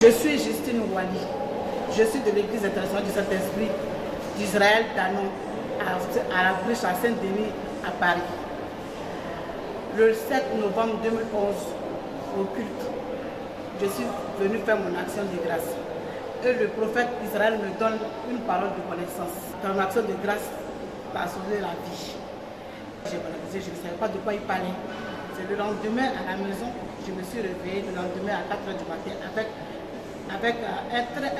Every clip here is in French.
Je suis Justine Ouali. Je suis de l'Église internationale du Saint-Esprit d'Israël Danon, à la Bruche à Saint-Denis, à Paris. Le 7 novembre 2011, au culte, je suis venue faire mon action de grâce. Et le prophète Israël me donne une parole de connaissance. Ton action de grâce t'a sauvé la vie. Je ne savais pas de quoi il parlait. C'est le lendemain à la maison, je me suis réveillée le lendemain à 4 h du matin avec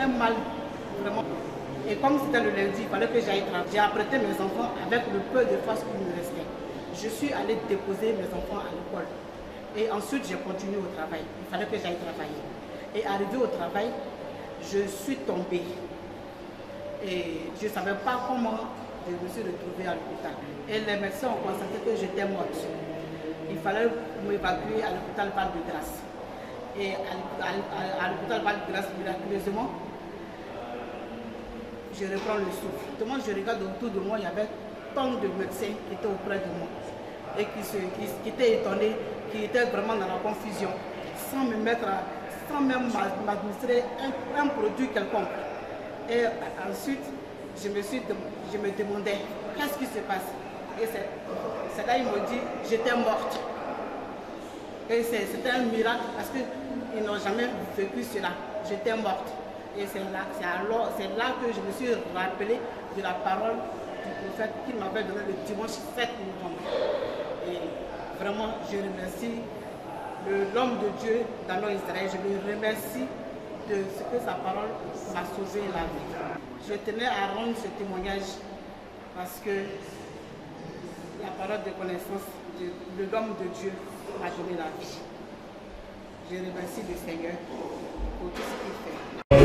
un mal vraiment. Et comme c'était le lundi, il fallait que j'aille travailler. J'ai apprêté mes enfants avec le peu de force qui me restait. Je suis allée déposer mes enfants à l'école. Et ensuite, j'ai continué au travail. Il fallait que j'aille travailler. Et arrivé au travail, je suis tombée. Et je ne savais pas comment je me suis retrouvée à l'hôpital. Et les médecins ont constaté que j'étais morte. Il fallait m'évacuer à l'hôpital Val-de-Grâce. Et à l'hôpital Val-de-Grâce, miraculeusement, je reprends le souffle. Tout je regarde autour de moi, il y avait tant de médecins qui étaient auprès de moi et qui étaient étonnés, qui étaient vraiment dans la confusion, sans même m'administrer un produit quelconque. Et ensuite, je me demandais qu'est-ce qui se passe. Et c'est là qu'ils m'ont dit j'étais morte. Et c'était un miracle parce qu'ils n'ont jamais vécu cela. J'étais morte. Et c'est là que je me suis rappelé de la parole du prophète qu'il m'avait donnée le dimanche 7 novembre. Et vraiment, je remercie l'homme de Dieu dans Israël. Je le remercie de ce que sa parole m'a sauvé la vie. Je tenais à rendre ce témoignage parce que la parole de connaissance de l'homme de Dieu m'a donné la vie. Je remercie le Seigneur pour tout ce qu'il fait.